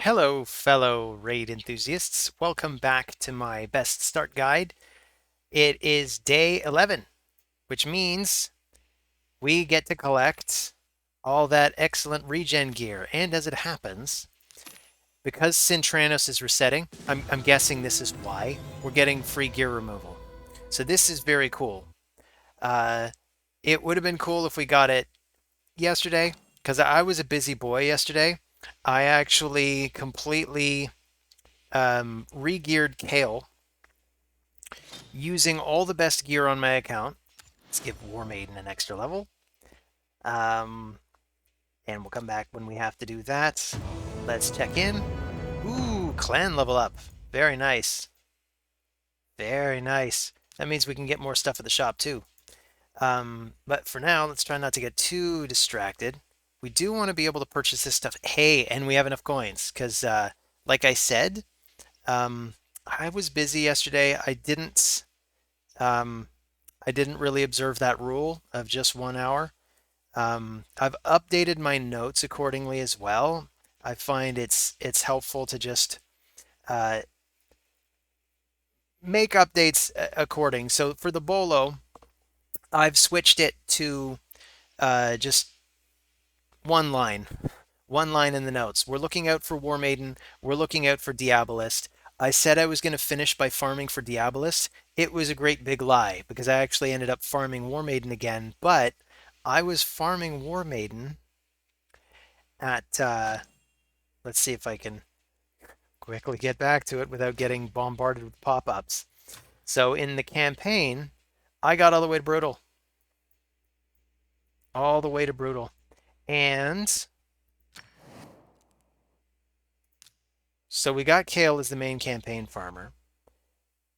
Hello, fellow raid enthusiasts. Welcome back to my best start guide. It is day 11, which means we get to collect all that excellent regen gear. And as it happens, because Cintranos is resetting, I'm guessing this is why, we're getting free gear removal. So this is very cool. Uh, it would have been cool if we got it yesterday, because I was a busy boy yesterday. I actually completely re-geared Kael using all the best gear on my account. Let's give War Maiden an extra level. Um, and we'll come back when we have to do that. Let's check in. Ooh, clan level up. Very nice. Very nice. That means we can get more stuff at the shop too. But for now, let's try not to get too distracted. We do want to be able to purchase this stuff. Hey, and we have enough coins because, like I said, um, I was busy yesterday. Um, I didn't really observe that rule of just 1 hour. I've updated my notes accordingly as well. I find it's helpful to just uh, make updates according. So for the bolo, I've switched it to just one line, one line in the notes. We're looking out for War Maiden. We're looking out for Diabolist. I said I was going to finish by farming for Diabolist. It was a great big lie because I actually ended up farming War Maiden again, but I was farming War Maiden at, let's see if I can quickly get back to it without getting bombarded with pop-ups. So in the campaign, I got all the way to Brutal. All the way to Brutal. And so we got Kael as the main campaign farmer.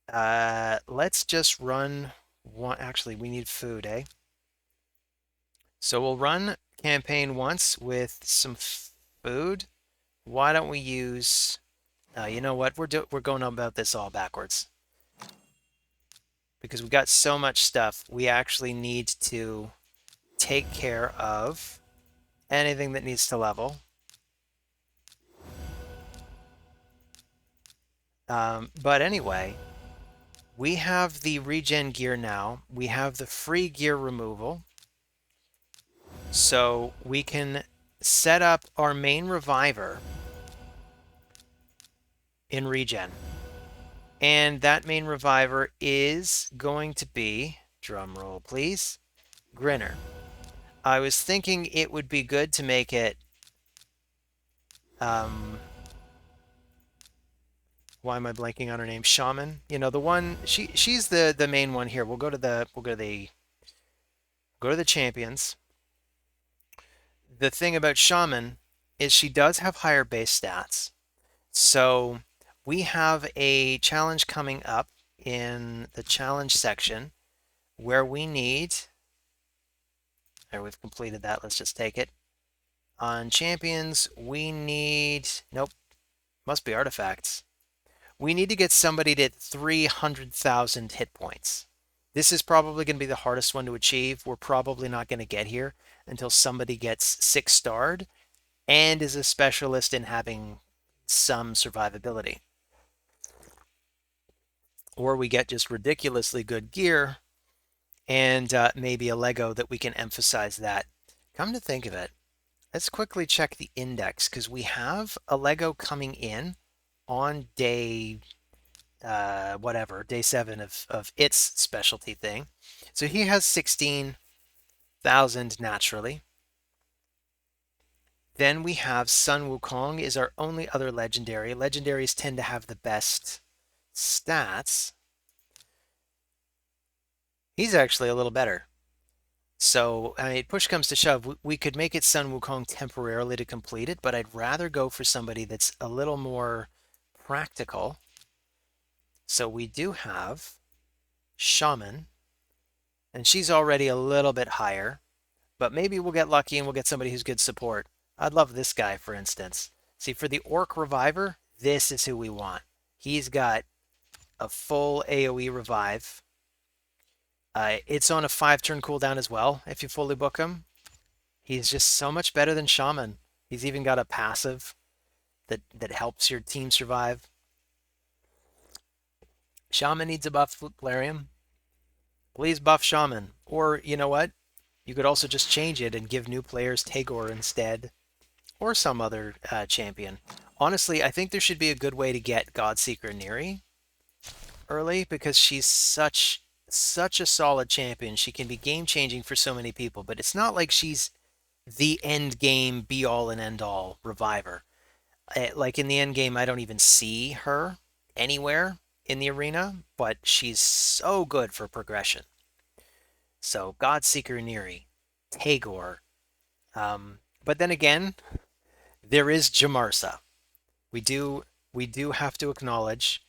Let's just run one. Actually, we need food, eh? So we'll run campaign once with some food. Why don't we use? You know what? We're going about this all backwards because we got so much stuff. We actually need to take care of anything that needs to level. But anyway, we have the regen gear now. We have the free gear removal. So we can set up our main Revivor in regen. And that main Revivor is going to be, drum roll please, Grinner. I was thinking it would be good to make it, why am I blanking on her name? Shaman. You know, the one, she's the main one here. We'll go to the champions. The thing about Shaman is she does have higher base stats. So we have a challenge coming up in the challenge section where we need, there, we've completed that. Let's just take it. On champions, we need, nope, must be artifacts. We need to get somebody to 300,000 hit points. This is probably going to be the hardest one to achieve. We're probably not going to get here until somebody gets 6-starred and is a specialist in having some survivability. Or we get just ridiculously good gear and maybe a Lego that we can emphasize that. Come to think of it, let's quickly check the index because we have a Lego coming in on day whatever, day 7 of its specialty thing. So he has 16,000 naturally. Then we have Sun Wukong is our only other legendary. Legendaries tend to have the best stats. He's actually a little better. So, I mean, push comes to shove, we could make it Sun Wukong temporarily to complete it, but I'd rather go for somebody that's a little more practical. So we do have Shaman, and she's already a little bit higher, but maybe we'll get lucky and we'll get somebody who's good support. I'd love this guy, for instance. See, for the Orc Revivor, this is who we want. He's got a full AoE revive. It's on a 5-turn cooldown as well if you fully book him. He's just so much better than Shaman. He's even got a passive that helps your team survive. Shaman needs a buff, Plarium. Please buff Shaman. Or, you know what? You could also just change it and give new players Tagore instead, or some other champion. Honestly, I think there should be a good way to get Godseeker Neri early because she's such a solid champion. She can be game changing for so many people, but it's not like she's the end game be all and end all reviver. Like in the end game, I don't even see her anywhere in the arena, but she's so good for progression. So Godseeker Neri, Tagore. But then again, there is Jamarsa. We do we do have to acknowledge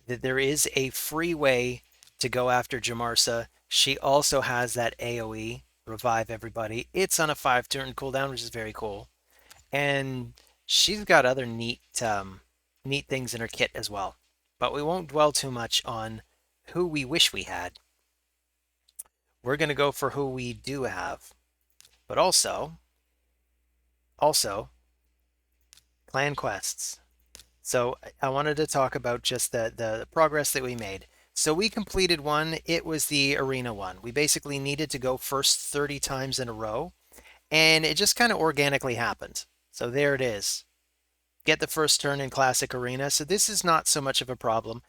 that there is a free way to go after Jamarsa. She also has that AoE, revive everybody. It's on a 5-turn cooldown, which is very cool. And she's got other neat things in her kit as well. But we won't dwell too much on who we wish we had. We're going to go for who we do have. But also clan quests. So I wanted to talk about just the progress that we made. So we completed one. It was the arena one. We basically needed to go first 30 times in a row, and it just kind of organically happened. So there it is. Get the first turn in classic arena. So this is not so much of a problem.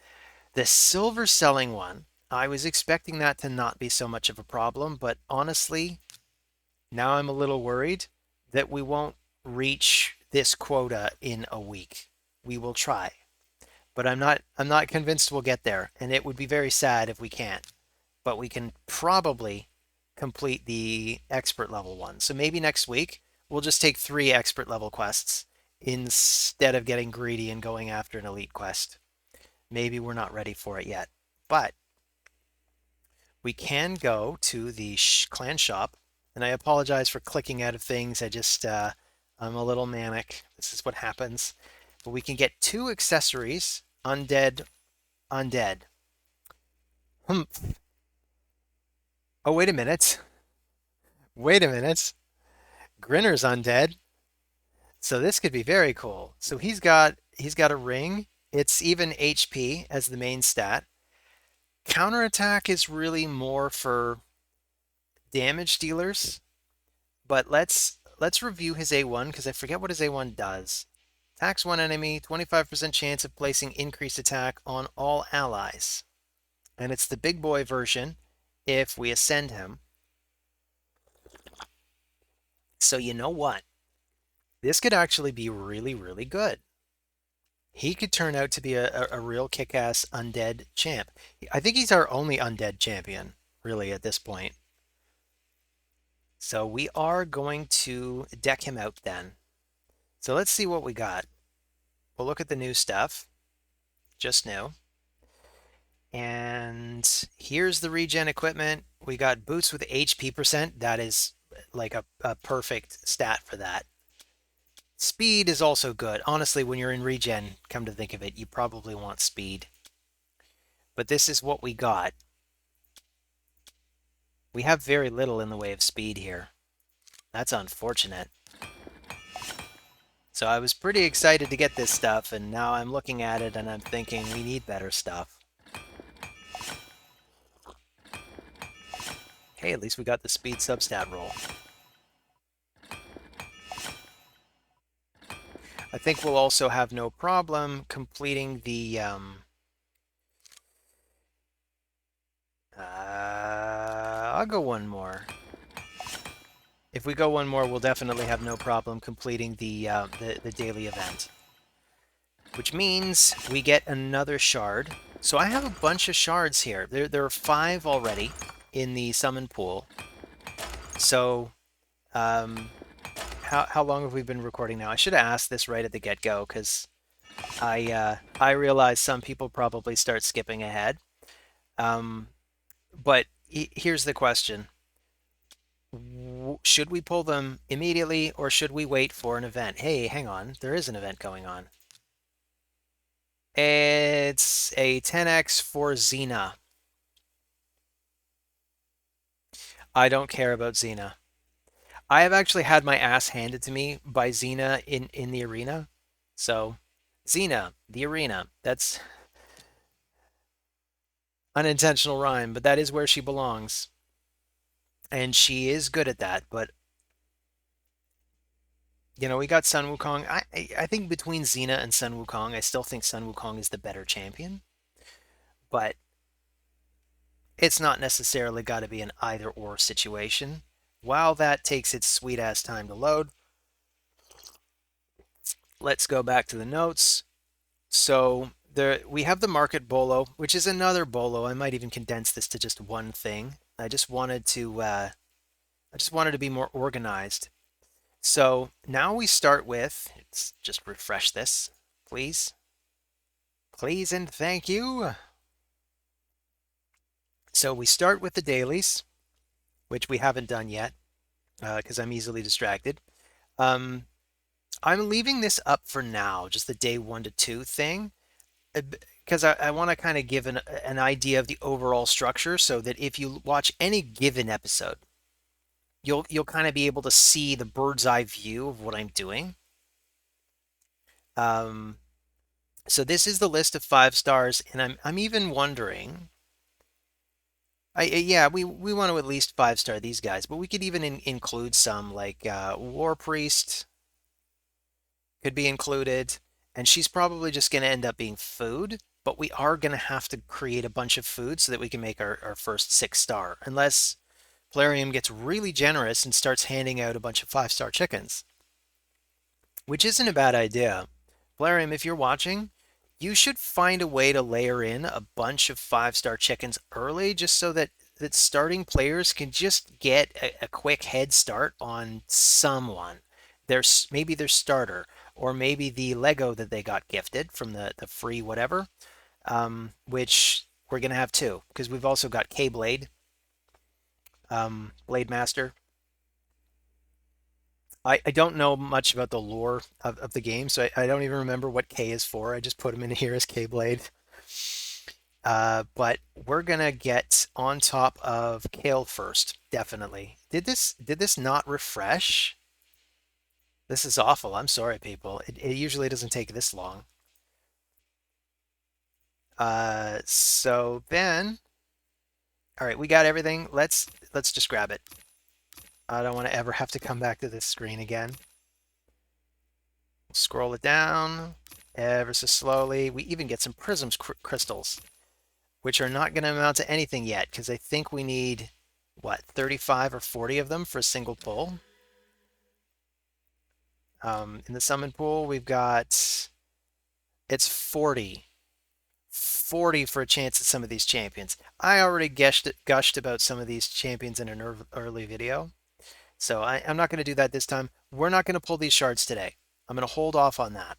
The silver selling one, I was expecting that to not be so much of a problem, but honestly, now I'm a little worried that we won't reach this quota in a week. We will try, but I'm not convinced we'll get there, and it would be very sad if we can't. But we can probably complete the expert level one. So maybe next week we'll just take 3 expert level quests instead of getting greedy and going after an elite quest. Maybe we're not ready for it yet, but we can go to the clan shop. And I apologize for clicking out of things. I'm a little manic. This is what happens. But we can get 2 accessories. Undead. Humph. Oh, wait a minute. Wait a minute. Grinner's undead. So this could be very cool. So he's got a ring. It's even HP as the main stat. Counterattack is really more for damage dealers, but let's review his A1 because I forget what his A1 does. Attacks one enemy, 25% chance of placing increased attack on all allies. And it's the big boy version if we ascend him. So you know what? This could actually be really, really good. He could turn out to be a real kick-ass undead champ. I think he's our only undead champion, really, at this point. So we are going to deck him out then. So let's see what we got. We'll look at the new stuff. Just new. And here's the regen equipment. We got boots with HP percent. That is like a perfect stat for that. Speed is also good. Honestly, when you're in regen, come to think of it, you probably want speed. But this is what we got. We have very little in the way of speed here. That's unfortunate. So I was pretty excited to get this stuff, and now I'm looking at it and I'm thinking we need better stuff. Okay, at least we got the speed substat roll. I think we'll also have no problem completing the I'll go one more. If we go one more, we'll definitely have no problem completing the daily event. Which means we get another shard. So I have a bunch of shards here. There are 5 already in the summon pool. So how long have we been recording now? I should have asked this right at the get-go because I realize some people probably start skipping ahead. But here's the question. Should we pull them immediately or should we wait for an event? Hey, hang on. There is an event going on. It's a 10x for Xena. I don't care about Xena. I have actually had my ass handed to me by Xena in the arena. So, Xena, the arena. That's unintentional rhyme, but that is where she belongs. And she is good at that. But, we got Sun Wukong. I think between Xena and Sun Wukong, I still think Sun Wukong is the better champion. But it's not necessarily got to be an either or situation. While that takes its sweet ass time to load, let's go back to the notes. So we have the market bolo, which is another bolo. I might even condense this to just one thing. I just wanted to be more organized. So now we start with, let's just refresh this, please. Please and thank you. So we start with the dailies, which we haven't done yet because I'm easily distracted. I'm leaving this up for now, just the day 1 to 2 thing, because I want to kind of give an idea of the overall structure so that if you watch any given episode, you'll kind of be able to see the bird's eye view of what I'm doing. Um, so this is the list of 5 stars, and I'm even wondering. Yeah, we want to at least 5 star these guys, but we could even include some like War Priest could be included, and she's probably just going to end up being food. But we are going to have to create a bunch of food so that we can make our first 6 star, unless Plarium gets really generous and starts handing out a bunch of 5 star chickens, which isn't a bad idea. Plarium, if you're watching, you should find a way to layer in a bunch of 5 star chickens early just so that starting players can just get a quick head start on someone. Maybe their starter, or maybe the Lego that they got gifted from the free whatever, which we're going to have two, because we've also got K-Blade, Blade Master. I don't know much about the lore of the game, so I don't even remember what K is for. I just put him in here as K-Blade. But we're gonna get on top of Kael first, definitely. Did this not refresh? This is awful. I'm sorry, people. It usually doesn't take this long. So then, all right, we got everything. Let's just grab it. I don't want to ever have to come back to this screen again. Scroll it down ever so slowly. We even get some prisms crystals, which are not going to amount to anything yet, because I think we need, what, 35 or 40 of them for a single pull. In the summon pool, we've got, it's 40. 40 for a chance at some of these champions. I already gushed about some of these champions in an early video, so I'm not going to do that this time. We're not going to pull these shards today. I'm going to hold off on that.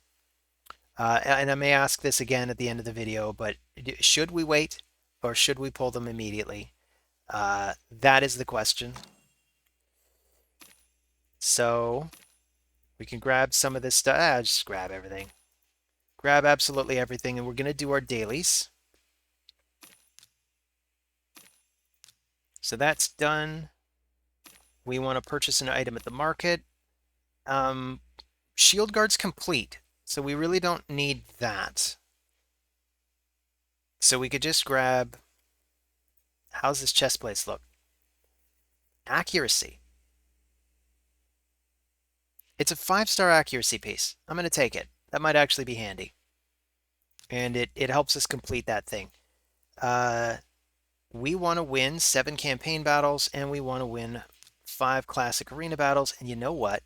And I may ask this again at the end of the video, but should we wait or should we pull them immediately? That is the question. So we can grab some of this stuff. Just grab everything. Grab absolutely everything, and we're going to do our dailies. So that's done. We want to purchase an item at the market. Shield guard's complete, so we really don't need that. So we could just grab, how's this chest place look? Accuracy. It's a 5-star accuracy piece. I'm going to take it. That might actually be handy. And it helps us complete that thing. We want to win 7 campaign battles, and we want to win 5 classic arena battles. And you know what?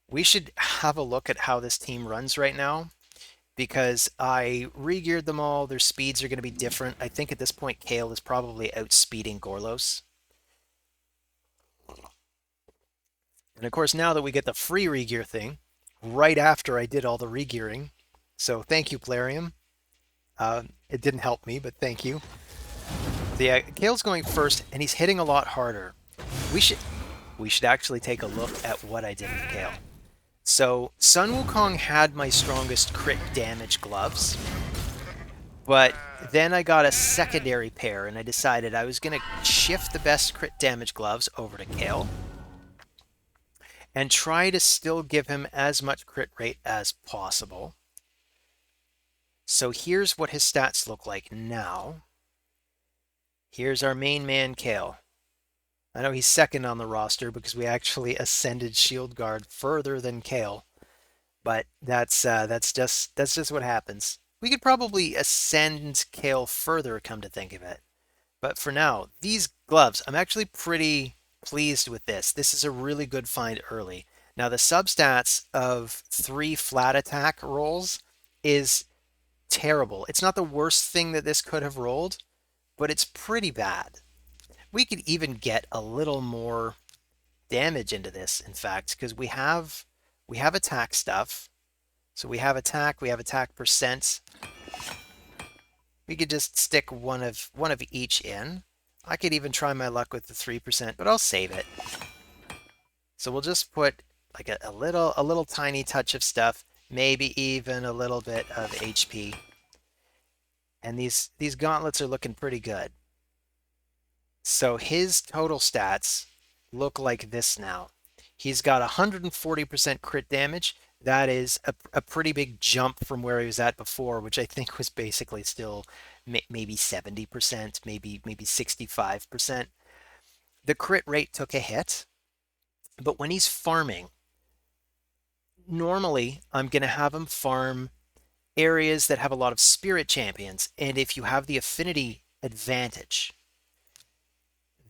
We should have a look at how this team runs right now, because I re-geared them all. Their speeds are going to be different. I think at this point, Kael is probably outspeeding Gorlos. And of course, now that we get the free re-gear thing, right after I did all the re-gearing, so thank you, Plarium. It didn't help me, but thank you. Yeah, Kael's going first, and he's hitting a lot harder. We should actually take a look at what I did with Kael. So Sun Wukong had my strongest crit damage gloves, but then I got a secondary pair, and I decided I was going to shift the best crit damage gloves over to Kael. and try to still give him as much crit rate as possible. So here's what his stats look like now. Here's our main man, Kael. I know he's second on the roster because we actually ascended Shield Guard further than Kael, but that's just what happens. We could probably ascend Kael further, come to think of it. But for now, these gloves, I'm actually pretty pleased with this. This is a really good find early. Now the substats of 3 flat attack rolls is terrible. It's not the worst thing that this could have rolled, but it's pretty bad. We could even get a little more damage into this, in fact, because we have attack stuff. So we have attack percent. We could just stick one of each in. I could even try my luck with the 3%, but I'll save it. So we'll just put like a little tiny touch of stuff, maybe even a little bit of HP. And these gauntlets are looking pretty good. So his total stats look like this now. He's got 140% crit damage. That is a pretty big jump from where he was at before, which I think was basically still maybe 70%, maybe 65%. The crit rate took a hit, but when he's farming, normally I'm going to have him farm areas that have a lot of spirit champions, and if you have the affinity advantage,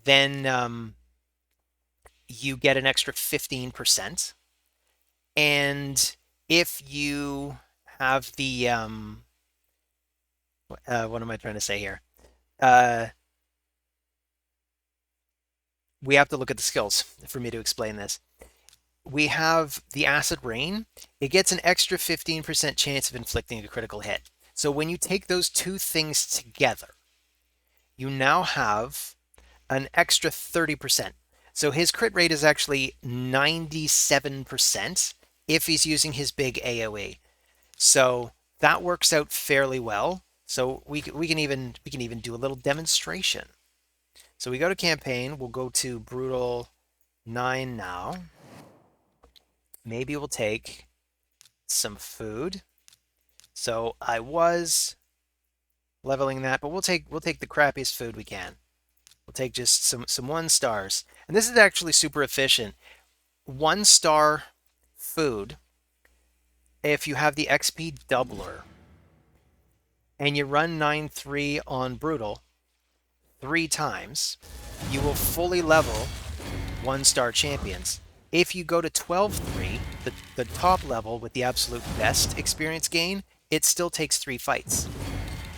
then you get an extra 15%. And if you have the what am I trying to say here? Uh, we have to look at the skills for me to explain this. We have the acid rain. It gets an extra 15% chance of inflicting a critical hit. So when you take those two things together, you now have an extra 30%. So his crit rate is actually 97% if he's using his big AoE. So that works out fairly well. So we can even do a little demonstration. So we go to campaign, we'll go to brutal 9 now. Maybe we'll take some food. So I was leveling that, but we'll take the crappiest food we can. We'll take just some 1 stars. And this is actually super efficient. 1 star food, if you have the XP doubler and you run 9-3 on brutal 3 times, you will fully level 1 star champions. If you go to 12-3, the top level with the absolute best experience gain, it still takes 3 fights.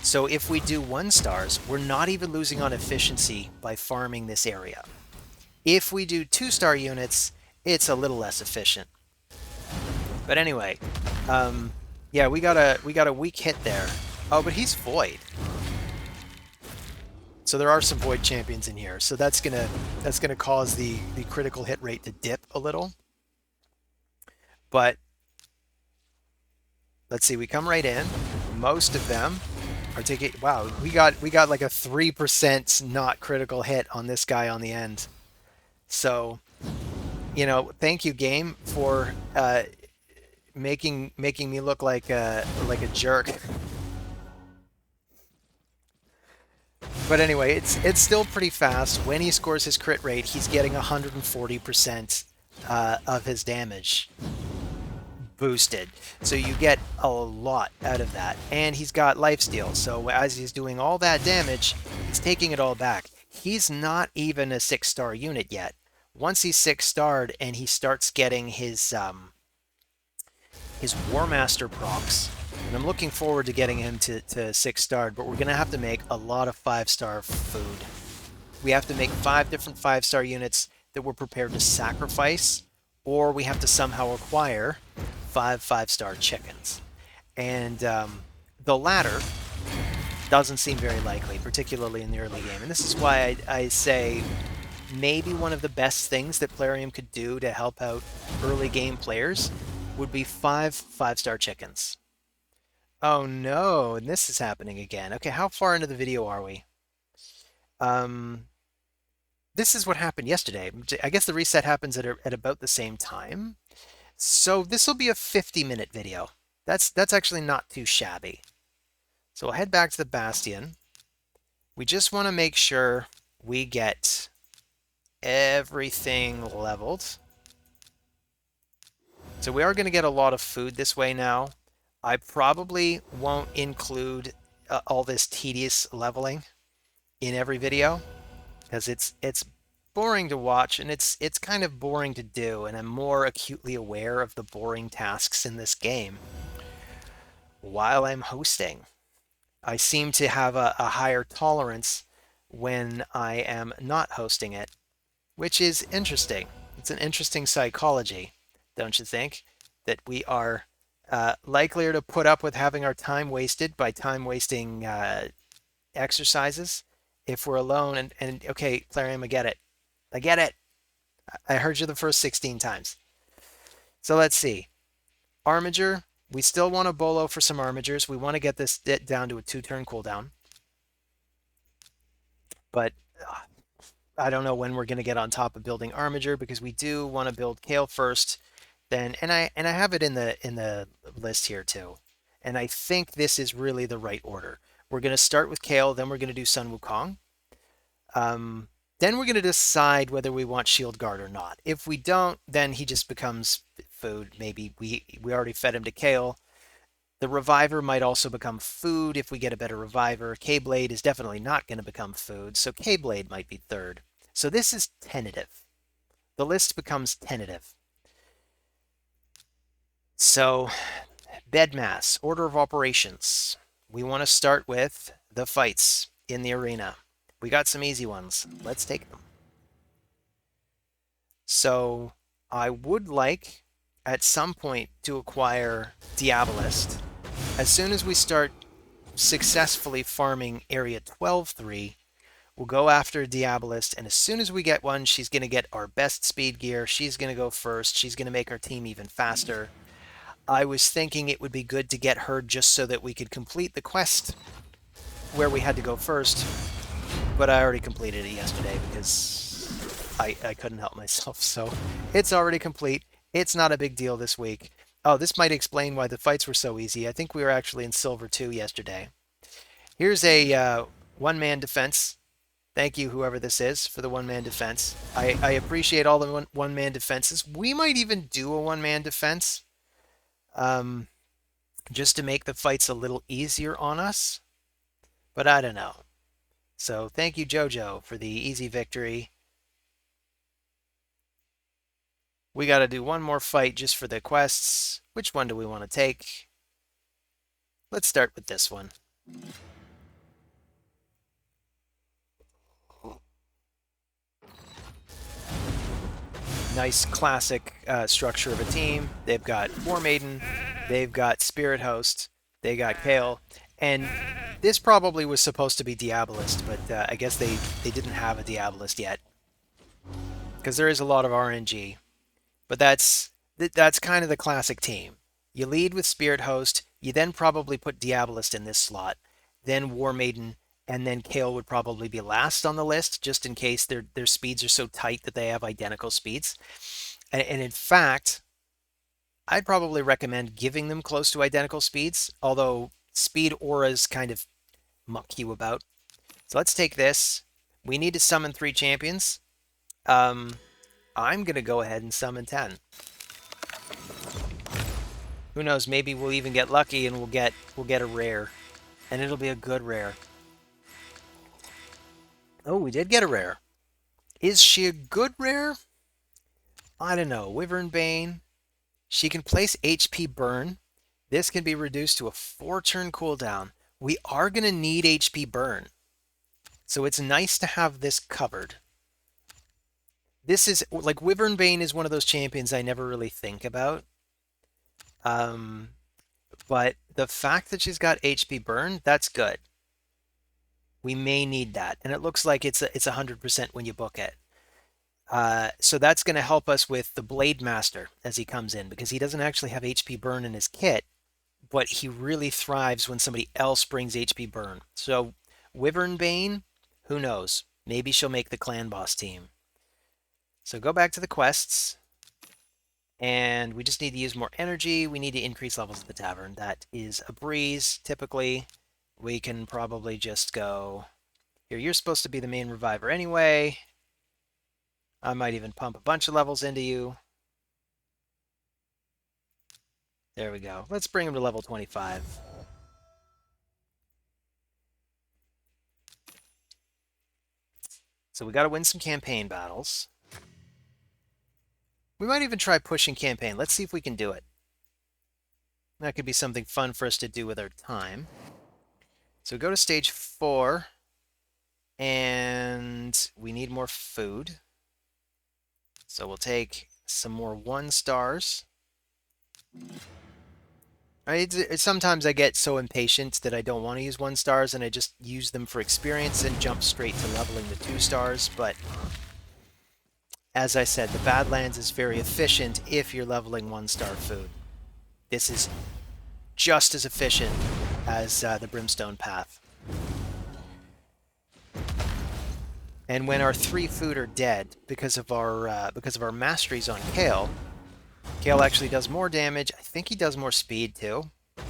So if we do 1 stars, we're not even losing on efficiency by farming this area. If we do 2-star units, it's a little less efficient. But anyway, yeah, we got a weak hit there. Oh, but he's void. So there are some void champions in here. So that's gonna cause the critical hit rate to dip a little. But let's see, we come right in. Most of them are taking. Wow, we got like a 3% not critical hit on this guy on the end. So, thank you, game, for making me look like a jerk. But anyway, it's still pretty fast. When he scores his crit rate, he's getting 140% of his damage boosted. So you get a lot out of that. And he's got lifesteal. So as he's doing all that damage, he's taking it all back. He's not even a 6-star unit yet. Once he's 6-starred and he starts getting his War Master procs, and I'm looking forward to getting him to 6-starred, but we're going to have to make a lot of 5-star food. We have to make 5 different 5-star units that we're prepared to sacrifice, or we have to somehow acquire 5 5-star chickens. And the latter doesn't seem very likely, particularly in the early game. And this is why I say maybe one of the best things that Plarium could do to help out early game players would be 5 5-star chickens. Oh no, and this is happening again. Okay, how far into the video are we? this is what happened yesterday. I guess the reset happens at about the same time. So this will be a 50-minute video. That's actually not too shabby. So we'll head back to the Bastion. We just want to make sure we get everything leveled. So we are going to get a lot of food this way now. I probably won't include all this tedious leveling in every video because it's boring to watch and it's kind of boring to do, and I'm more acutely aware of the boring tasks in this game while I'm hosting. I seem to have a higher tolerance when I am not hosting it, which is interesting. It's an interesting psychology, don't you think? That we are likelier to put up with having our time wasted by time wasting exercises if we're alone. And okay, Clarion, I get it. I get it. I heard you the first 16 times. So let's see. Armiger. We still want to bolo for some armigers. We want to get this down to a 2-turn cooldown. But I don't know when we're going to get on top of building armiger because we do want to build Kael first. Then and I have it in the list here too. And I think this is really the right order. We're going to start with Kael, then we're going to do Sun Wukong. Then we're going to decide whether we want Shield Guard or not. If we don't, then he just becomes food. Maybe we already fed him to Kael. The Revivor might also become food if we get a better Revivor. K-Blade is definitely not going to become food, so K-Blade might be third. So this is tentative. The list becomes tentative. So, bed mass, order of operations. We want to start with the fights in the arena. We got some easy ones. Let's take them. So, I would like at some point to acquire Diabolist. As soon as we start successfully farming Area 12-3, we'll go after Diabolist, and as soon as we get one, she's going to get our best speed gear. She's going to go first. She's going to make our team even faster. I was thinking it would be good to get her just so that we could complete the quest where we had to go first, but I already completed it yesterday because I couldn't help myself, so it's already complete. It's not a big deal this week. Oh, this might explain why the fights were so easy. I think we were actually in Silver 2 yesterday. Here's a one-man defense. Thank you, whoever this is, for the one-man defense. I appreciate all the one-man defenses. We might even do a one-man defense just to make the fights a little easier on us. But I don't know. So thank you, Jojo, for the easy victory. We got to do one more fight just for the quests. Which one do we want to take? Let's start with this one. Nice classic structure of a team. They've got War Maiden, they've got Spirit Host, they got Kael, and this probably was supposed to be Diabolist, but I guess they didn't have a Diabolist yet because there is a lot of RNG. But that's kind of the classic team. You lead with Spirit Host, you then probably put Diabolist in this slot, then War Maiden, and then Kael would probably be last on the list, just in case their speeds are so tight that they have identical speeds. And in fact, I'd probably recommend giving them close to identical speeds, although speed auras kind of muck you about. So let's take this. We need to summon 3 champions. I'm going to go ahead and summon 10. Who knows, maybe we'll even get lucky and we'll get a rare. And it'll be a good rare. Oh, we did get a rare. Is she a good rare? I don't know. Wyvern Bane. She can place HP burn. This can be reduced to a 4-turn cooldown. We are going to need HP burn. So it's nice to have this covered. This is, like, Wyvern Bane is one of those champions I never really think about. But the fact that she's got HP burn, that's good. We may need that, and it looks like it's 100% when you book it. So that's going to help us with the Blade Master as he comes in, because he doesn't actually have HP burn in his kit, but he really thrives when somebody else brings HP burn. So Wyvern Bane, who knows? Maybe she'll make the clan boss team. So go back to the quests, and we just need to use more energy. We need to increase levels at the tavern. That is a breeze. Typically, we can probably just go, here, you're supposed to be the main reviver anyway. I might even pump a bunch of levels into you. There we go. Let's bring him to level 25. So we got to win some campaign battles. We might even try pushing campaign. Let's see if we can do it. That could be something fun for us to do with our time. So go to stage 4, and we need more food. So we'll take some more 1 stars. Sometimes I get so impatient that I don't want to use 1 stars, and I just use them for experience and jump straight to leveling the 2 stars. But as I said, the Badlands is very efficient if you're leveling 1-star food. This is just as efficient as the Brimstone Path. And when our 3 food are dead because of our masteries on Kael, Kael actually does more damage. I think he does more speed too. I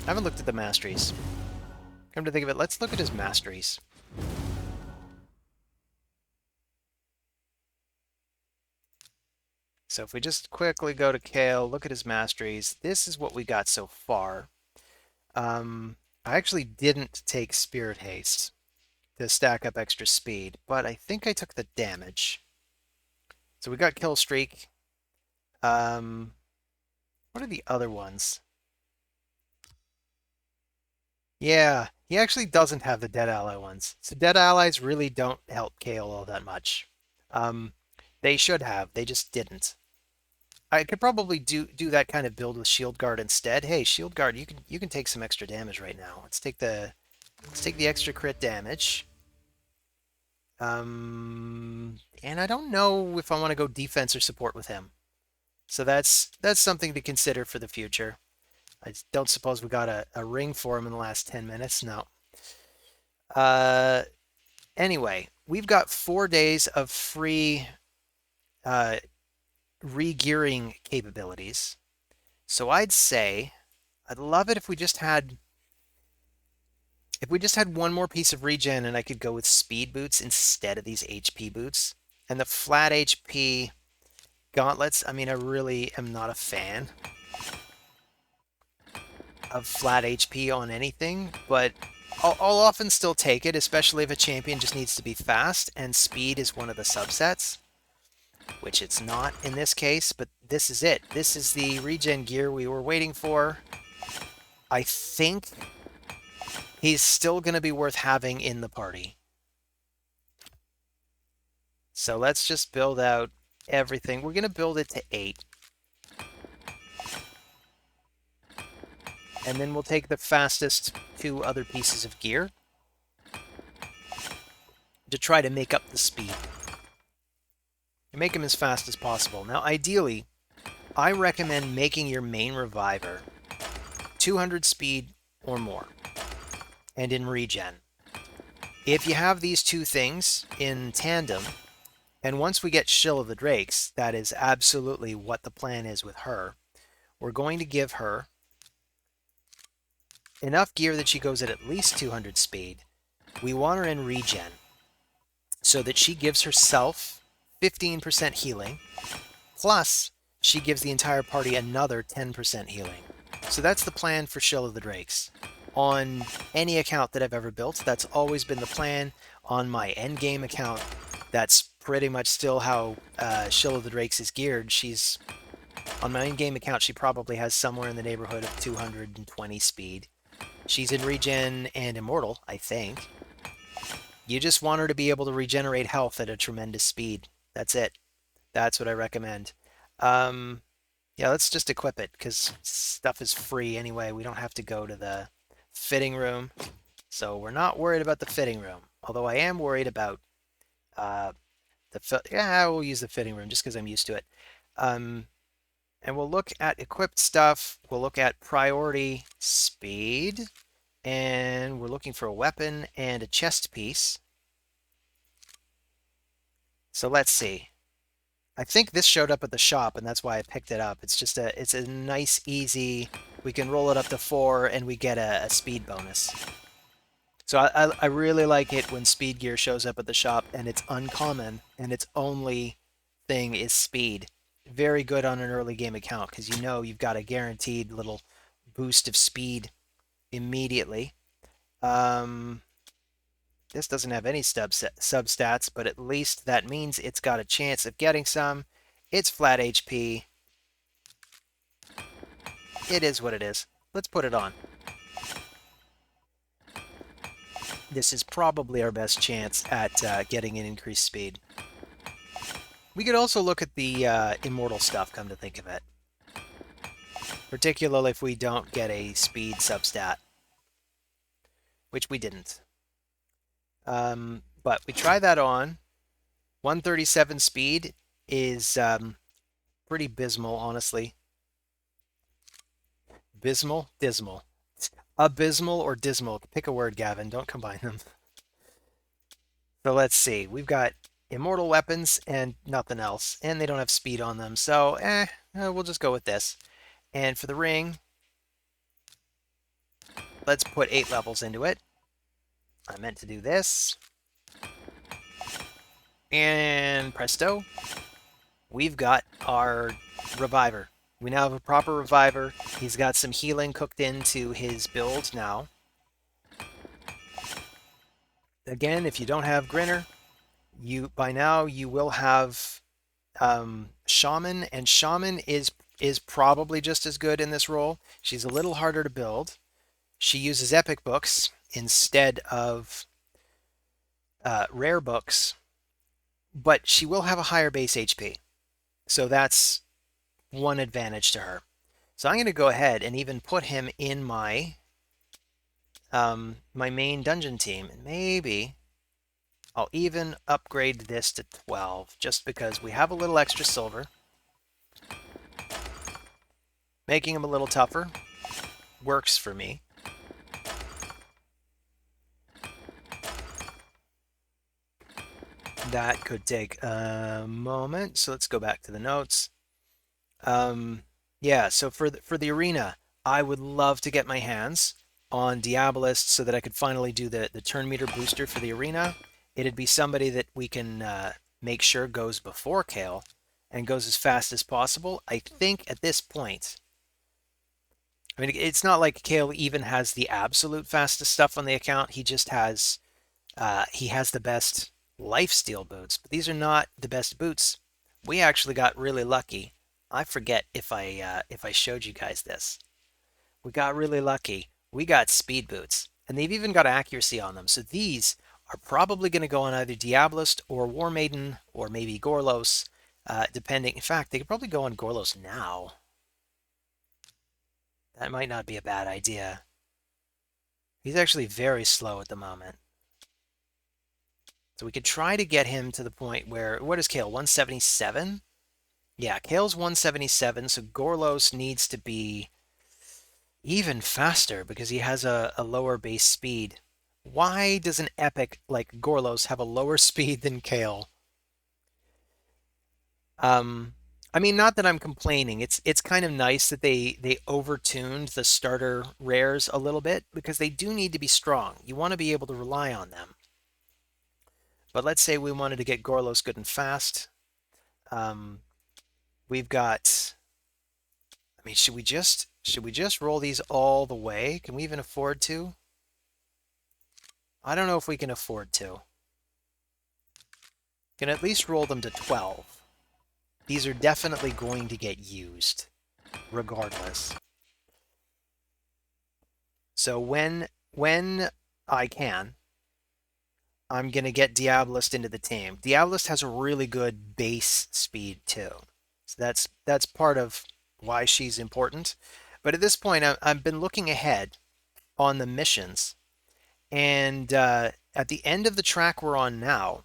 haven't looked at the masteries. Come to think of it, let's look at his masteries. So if we just quickly go to Kael, look at his masteries, this is what we got so far. I actually didn't take Spirit Haste to stack up extra speed, but I think I took the damage. So we got Kill Streak. What are the other ones? Yeah, he actually doesn't have the Dead Ally ones. So Dead Allies really don't help Kael all that much. They should have, they just didn't. I could probably do that kind of build with Shield Guard instead. Hey, Shield Guard, you can take some extra damage right now. Let's take the extra crit damage. And I don't know if I want to go defense or support with him. So that's something to consider for the future. I don't suppose we got a ring for him in the last 10 minutes. No. Anyway, we've got 4 days of free re-gearing capabilities. So I'd say I'd love it if we just had one more piece of regen and I could go with speed boots instead of these HP boots. And the flat HP gauntlets, I mean, I really am not a fan of flat HP on anything, but I'll often still take it, especially if a champion just needs to be fast, and speed is one of the subsets, which it's not in this case, but this is it. This is the regen gear we were waiting for. I think he's still going to be worth having in the party. So let's just build out everything. We're going to build it to 8. And then we'll take the fastest 2 other pieces of gear to try to make up the speed. And make him as fast as possible. Now, ideally, I recommend making your main reviver 200 speed or more, and in regen. If you have these 2 things in tandem, and once we get Shill of the Drakes, that is absolutely what the plan is with her. We're going to give her enough gear that she goes at least 200 speed. We want her in regen, so that she gives herself 15% healing, plus she gives the entire party another 10% healing. So that's the plan for Shill of the Drakes. On any account that I've ever built, that's always been the plan. On my endgame account, that's pretty much still how Shill of the Drakes is geared. On my endgame account, she probably has somewhere in the neighborhood of 220 speed. She's in regen and immortal, I think. You just want her to be able to regenerate health at a tremendous speed. That's it. That's what I recommend. Yeah, let's just equip it, because stuff is free anyway. We don't have to go to the fitting room. So we're not worried about the fitting room. Although I am worried about we'll use the fitting room just because I'm used to it. And we'll look at equipped stuff. We'll look at priority speed. And we're looking for a weapon and a chest piece. So let's see. I think this showed up at the shop, and that's why I picked it up. It's a nice, easy. We can roll it up to 4, and we get a speed bonus. So I really like it when speed gear shows up at the shop, and it's uncommon, and its only thing is speed. Very good on an early game account, because you know you've got a guaranteed little boost of speed immediately. This doesn't have any substats, but at least that means it's got a chance of getting some. It's flat HP. It is what it is. Let's put it on. This is probably our best chance at getting an increased speed. We could also look at the immortal stuff, come to think of it. Particularly if we don't get a speed substat. Which we didn't. But we try that on. 137 speed is pretty abysmal, honestly. Abysmal? Dismal. Abysmal or dismal? Pick a word, Gavin. Don't combine them. So let's see. We've got immortal weapons and nothing else. And they don't have speed on them. So, we'll just go with this. And for the ring, let's put 8 levels into it. I meant to do this. And presto, we've got our Revivor. We now have a proper Revivor. He's got some healing cooked into his build now. Again, if you don't have Grinner, by now you will have Shaman, and Shaman is probably just as good in this role. She's a little harder to build. She uses epic books instead of rare books, but she will have a higher base HP. So that's one advantage to her. So I'm going to go ahead and even put him in my my main dungeon team. And maybe I'll even upgrade this to 12 just because we have a little extra silver. Making him a little tougher works for me. That could take a moment, so let's go back to the notes. Yeah, so for the arena, I would love to get my hands on Diabolist so that I could finally do the turn meter booster for the arena. It'd be somebody that we can make sure goes before Kael and goes as fast as possible. I think at this point, I mean, it's not like Kael even has the absolute fastest stuff on the account. He just has he has the best lifesteal boots, but these are not the best boots. We actually got really lucky. I forget if I showed you guys this. We got really lucky. We got speed boots, and they've even got accuracy on them. So these are probably going to go on either Diabolist or War Maiden or maybe Gorlos, depending. In fact, they could probably go on Gorlos now. That might not be a bad idea. He's actually very slow at the moment. So we could try to get him to the point where, what is Kael, 177? Yeah, Kael's 177, so Gorlos needs to be even faster because he has a lower base speed. Why does an epic like Gorlos have a lower speed than Kael? I mean, not that I'm complaining. It's kind of nice that they overtuned the starter rares a little bit because they do need to be strong. You want to be able to rely on them. But let's say we wanted to get Gorlos good and fast. We've got. I mean, should we just roll these all the way? Can we even afford to? I don't know if we can afford to. Can at least roll them to 12. These are definitely going to get used, regardless. So when I can, I'm going to get Diabolist into the team. Diabolist has a really good base speed too. So that's part of why she's important. But at this point, I've been looking ahead on the missions. And at the end of the track we're on now,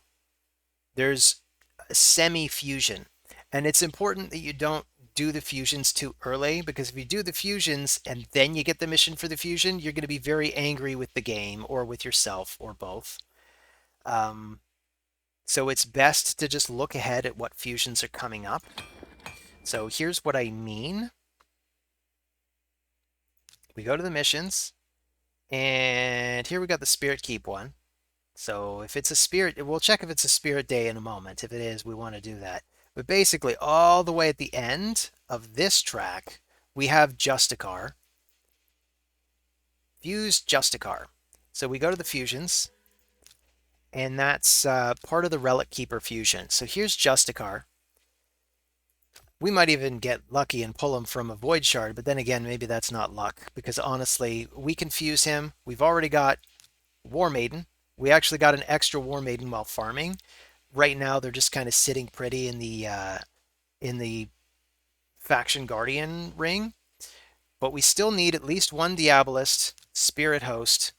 there's a semi-fusion. And it's important that you don't do the fusions too early, because if you do the fusions and then you get the mission for the fusion, you're going to be very angry with the game or with yourself or both. So it's best to just look ahead at what fusions are coming up. So here's what I mean. We go to the missions, and here we got the Spirit Keep one. So if it's a spirit, we'll check if it's a spirit day in a moment. If it is, we want to do that. But basically, all the way at the end of this track, we have Justicar. Fuse Justicar. So we go to the fusions, and that's part of the Relic Keeper fusion. So here's Justicar. We might even get lucky and pull him from a Void Shard, but then again, maybe that's not luck, because honestly, we can fuse him. We've already got War Maiden. We actually got an extra War Maiden while farming. Right now, they're just kind of sitting pretty in the Faction Guardian ring, but we still need at least one Diabolist, Spirit Host,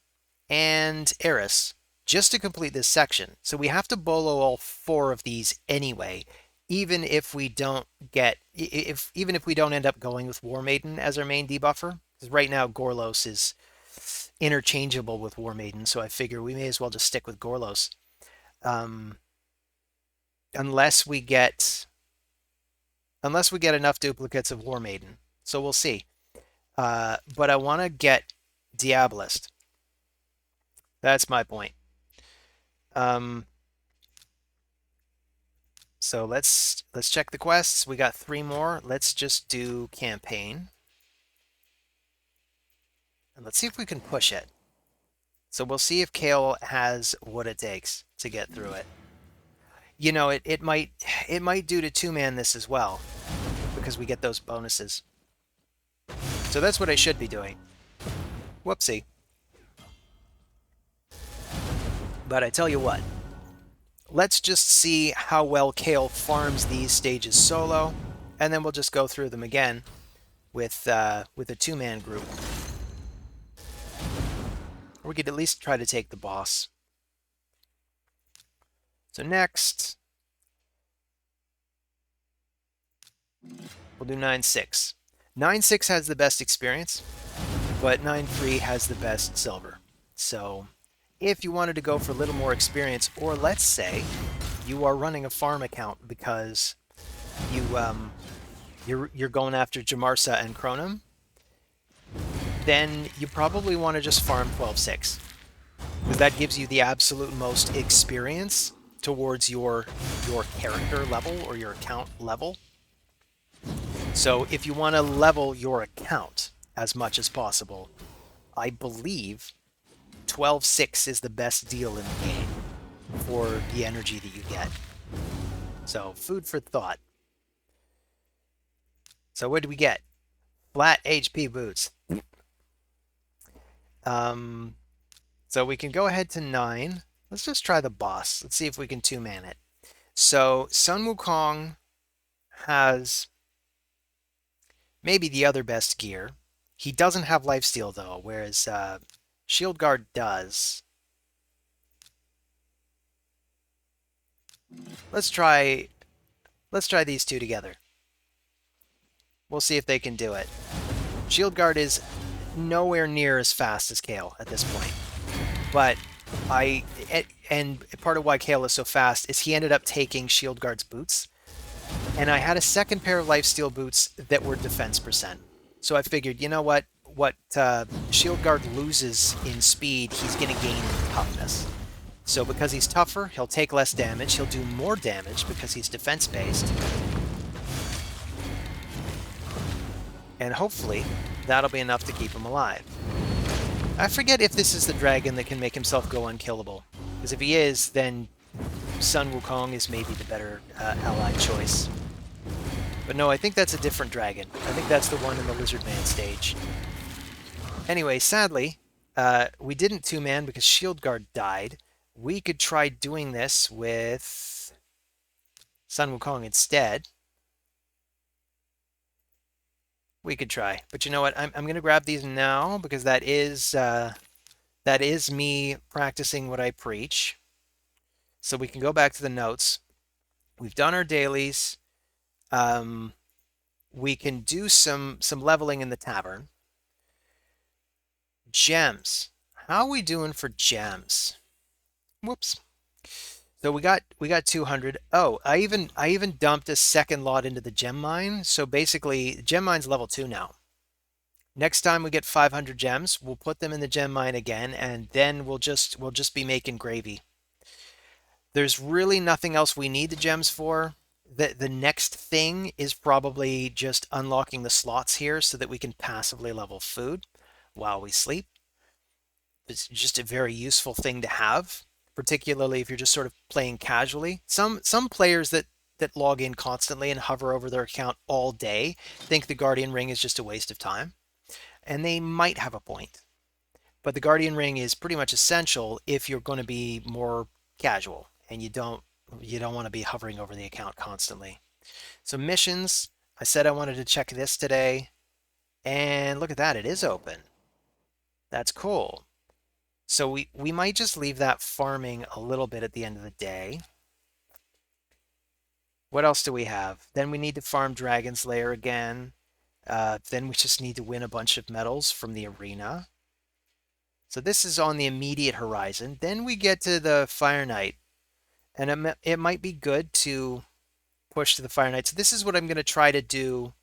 and Eris just to complete this section. So we have to bolo all 4 of these anyway, even if we don't end up going with War Maiden as our main debuffer. Because right now Gorlos is interchangeable with War Maiden, so I figure we may as well just stick with Gorlos. Unless we get enough duplicates of War Maiden. So we'll see. But I want to get Diabolist. That's my point. So let's check the quests. We got 3 more. Let's just do campaign. And let's see if we can push it. So we'll see if Kael has what it takes to get through it. You know, it might do to 2-man this as well, because we get those bonuses. So that's what I should be doing. Whoopsie. But I tell you what, let's just see how well Kael farms these stages solo, and then we'll just go through them again with a 2-man group. We could at least try to take the boss. So next, we'll do 9-6. 9-6 has the best experience, but 9-3 has the best silver. So if you wanted to go for a little more experience, or let's say you are running a farm account because you're going after Jamarsa and Chronom, then you probably want to just farm 12-6, because that gives you the absolute most experience towards your character level or your account level. So if you want to level your account as much as possible, I believe 12-6 is the best deal in the game for the energy that you get. So food for thought. So what do we get? Flat HP boots. So we can go ahead to 9. Let's just try the boss. Let's see if we can 2-man it. So Sun Wukong has maybe the other best gear. He doesn't have lifesteal though, whereas Shield Guard does. Let's try these two together. We'll see if they can do it. Shield Guard is nowhere near as fast as Kael at this point. But and part of why Kael is so fast is he ended up taking Shield Guard's boots. And I had a second pair of lifesteal boots that were defense percent. So I figured, you know what? What Shield Guard loses in speed, he's going to gain in toughness. So because he's tougher, he'll take less damage. He'll do more damage because he's defense-based. And hopefully, that'll be enough to keep him alive. I forget if this is the dragon that can make himself go unkillable. Because if he is, then Sun Wukong is maybe the better allied choice. But no, I think that's a different dragon. I think that's the one in the Lizard Man stage. Anyway, sadly, we didn't 2-man because Shield Guard died. We could try doing this with Sun Wukong instead. We could try. But you know what? I'm going to grab these now because that is me practicing what I preach. So we can go back to the notes. We've done our dailies. We can do some leveling in the tavern. Gems. How are we doing for gems? Whoops. So we got 200. Oh, I even dumped a second lot into the gem mine. So basically, gem mine's level 2 now. Next time we get 500 gems, we'll put them in the gem mine again, and then we'll just be making gravy. There's really nothing else we need the gems for. The next thing is probably just unlocking the slots here so that we can passively level food while we sleep. It's just a very useful thing to have, particularly if you're just sort of playing casually. Some players that log in constantly and hover over their account all day think the Guardian Ring is just a waste of time, and they might have a point. But the Guardian Ring is pretty much essential if you're going to be more casual and you don't want to be hovering over the account constantly. So missions, I said I wanted to check this today, and look at that, it is open. That's cool. So we might just leave that farming a little bit at the end of the day. What else do we have? Then we need to farm Dragon's Lair again. Then we just need to win a bunch of medals from the arena. So this is on the immediate horizon. Then we get to the Fire Knight. And it might be good to push to the Fire Knight. So this is what I'm going to try to do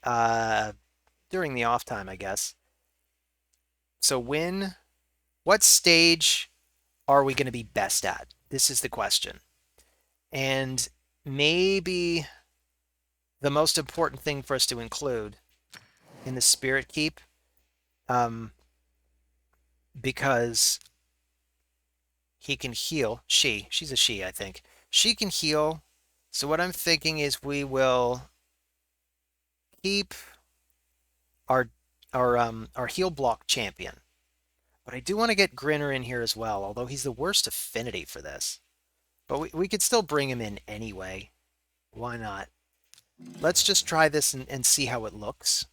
during the off time, I guess. So what stage are we going to be best at? This is the question. And maybe the most important thing for us to include in the Spirit Keep, because he can heal. She's a she, I think. She can heal. So what I'm thinking is we will keep our our heal block champion. But I do want to get Grinner in here as well, although he's the worst affinity for this. But we could still bring him in anyway. Why not? Let's just try this and see how it looks.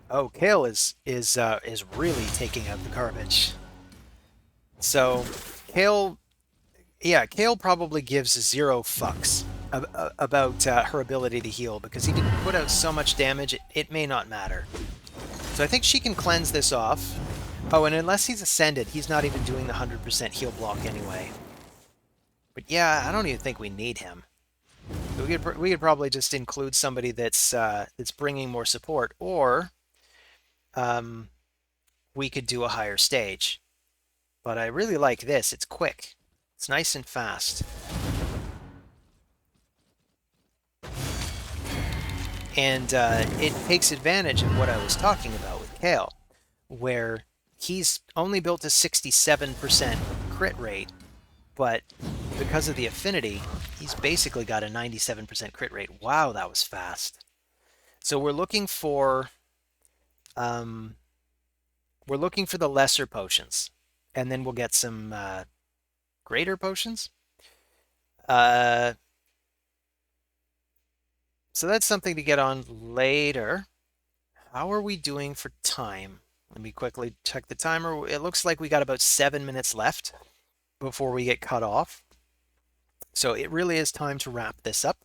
Oh, Kael is really taking out the garbage. So Kael, yeah, Kael probably gives zero fucks about her ability to heal because he can put out so much damage it may not matter. So I think she can cleanse this off. Oh, and unless he's ascended, he's not even doing the 100% heal block anyway. But yeah, I don't even think we need him. We could probably just include somebody that's bringing more support, or we could do a higher stage. But I really like this. It's quick. It's nice and fast. And it takes advantage of what I was talking about with Kael, where he's only built a 67% crit rate, but because of the affinity, he's basically got a 97% crit rate. Wow, that was fast. So we're looking for the lesser potions, and then we'll get some greater potions. So that's something to get on later. How are we doing for time? Let me quickly check the timer. It looks like we got about 7 minutes left before we get cut off. So it really is time to wrap this up.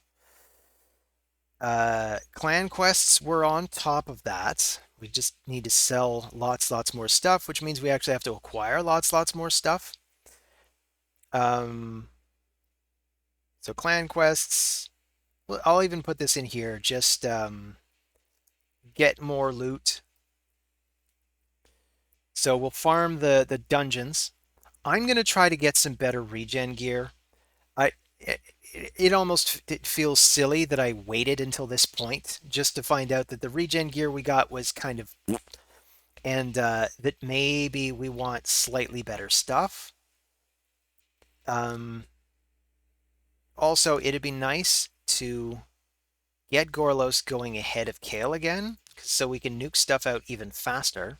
Clan quests, we're on top of that. We just need to sell lots more stuff, which means we actually have to acquire lots more stuff. So clan quests, well, I'll even put this in here, just get more loot. So we'll farm the dungeons. I'm going to try to get some better regen gear. It almost feels silly that I waited until this point just to find out that the regen gear we got was kind of, and that maybe we want slightly better stuff. Also, it'd be nice to get Gorlos going ahead of Kael again, so we can nuke stuff out even faster.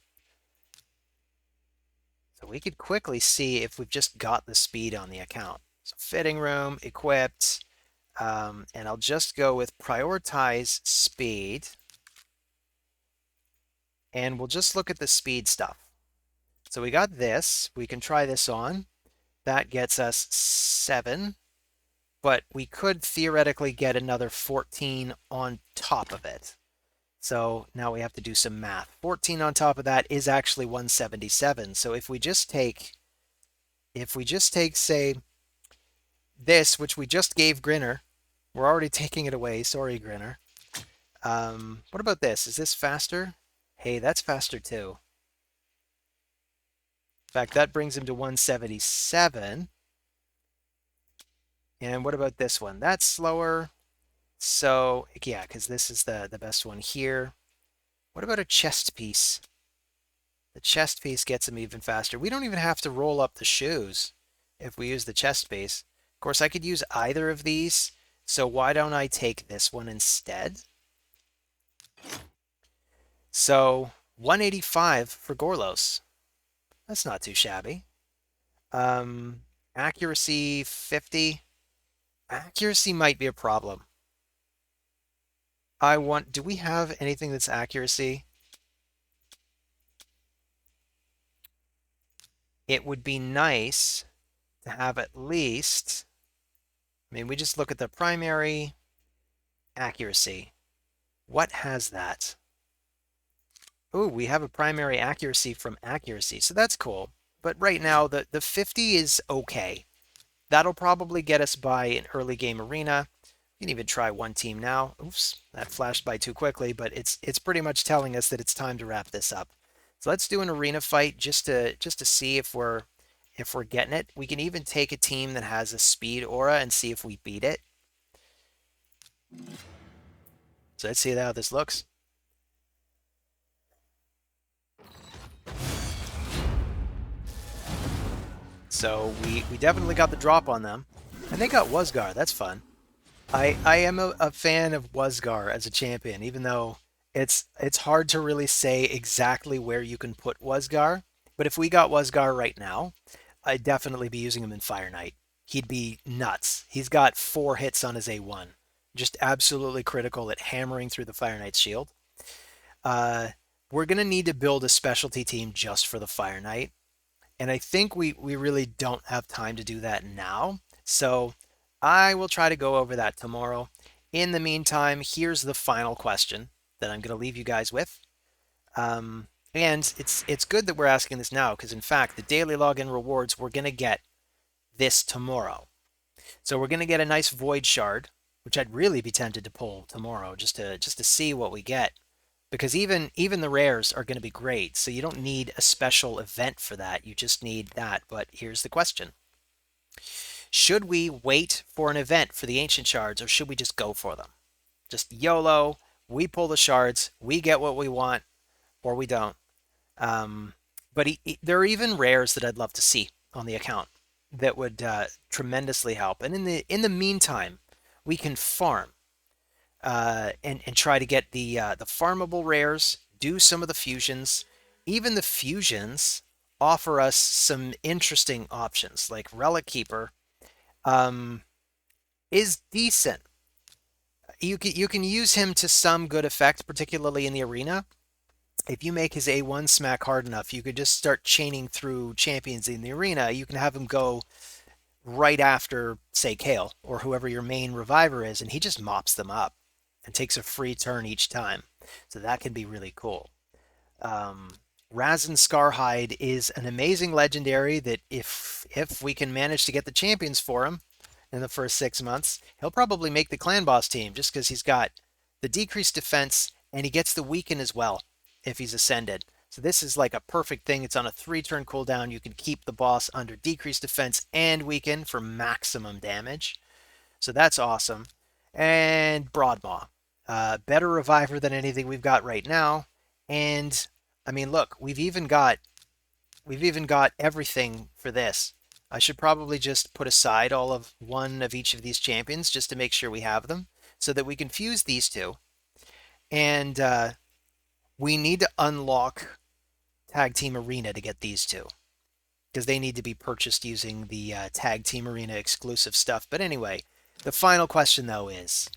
So we could quickly see if we've just got the speed on the account. So fitting room, equipped, and I'll just go with prioritize speed. And we'll just look at the speed stuff. So we got this. We can try this on. That gets us 7. But we could theoretically get another 14 on top of it. So now we have to do some math. 14 on top of that is actually 177. So if we just take, say, this, which we just gave Grinner, we're already taking it away. Sorry, Grinner. What about this? Is this faster? Hey, that's faster too. In fact, that brings him to 177. And what about this one? That's slower. So, yeah, because this is the best one here. What about a chest piece? The chest piece gets him even faster. We don't even have to roll up the shoes if we use the chest piece. Of course, I could use either of these, so why don't I take this one instead? So, 185 for Gorlos. That's not too shabby. Accuracy 50. Accuracy might be a problem. Do we have anything that's accuracy? It would be nice to have at least, I mean, we just look at the primary accuracy. What has that? Ooh, we have a primary accuracy from accuracy, so that's cool. But right now, the 50 is okay. That'll probably get us by an early game arena. You can even try one team now. Oops, that flashed by too quickly, but it's pretty much telling us that it's time to wrap this up. So let's do an arena fight just to see if we're getting it. We can even take a team that has a speed aura and see if we beat it. So let's see how this looks. So we definitely got the drop on them. And they got Wuzgar. That's fun. I am a fan of Wuzgar as a champion, even though it's hard to really say exactly where you can put Wuzgar. But if we got Wuzgar right now, I'd definitely be using him in Fire Knight. He'd be nuts. He's got 4 hits on his A1. Just absolutely critical at hammering through the Fire Knight's shield. Uh, we're going to need to build a specialty team just for the Fire Knight. And I think we really don't have time to do that now. So I will try to go over that tomorrow. In the meantime, here's the final question that I'm going to leave you guys with. And it's good that we're asking this now because, in fact, the daily login rewards, we're going to get this tomorrow. So we're going to get a nice Void Shard, which I'd really be tempted to pull tomorrow just to see what we get. Because even the rares are going to be great, so you don't need a special event for that. You just need that. But here's the question. Should we wait for an event for the Ancient Shards, or should we just go for them? Just YOLO, we pull the shards, we get what we want, or we don't. But there are even rares that I'd love to see on the account that would tremendously help. And in the meantime, we can farm and try to get the farmable rares, do some of the fusions. Even the fusions offer us some interesting options, like Relic Keeper is decent. You can use him to some good effect, particularly in the arena. If you make his A1 smack hard enough, you could just start chaining through champions in the arena. You can have him go right after, say, Kael, or whoever your main Revivor is, and he just mops them up and takes a free turn each time. So that can be really cool. Razin Scarhide is an amazing legendary that if we can manage to get the champions for him in the first 6 months, he'll probably make the clan boss team just because he's got the decreased defense and he gets the weaken as well if he's ascended. So this is like a perfect thing. It's on a 3-turn cooldown. You can keep the boss under decreased defense and weaken for maximum damage. So that's awesome. And Broadmaw. Better Reviver than anything we've got right now. And I mean, look, we've even got everything for this. I should probably just put aside all of one of each of these champions just to make sure we have them so that we can fuse these two. And we need to unlock Tag Team Arena to get these two because they need to be purchased using the Tag Team Arena exclusive stuff. But anyway, the final question though is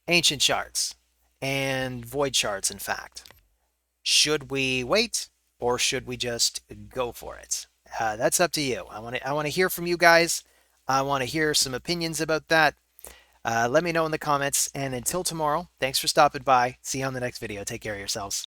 Ancient Shards and Void Shards, in fact. Should we wait or should we just go for it? That's up to you. I want to hear from you guys. I want to hear some opinions about that. Let me know in the comments. And until tomorrow, thanks for stopping by. See you on the next video. Take care of yourselves.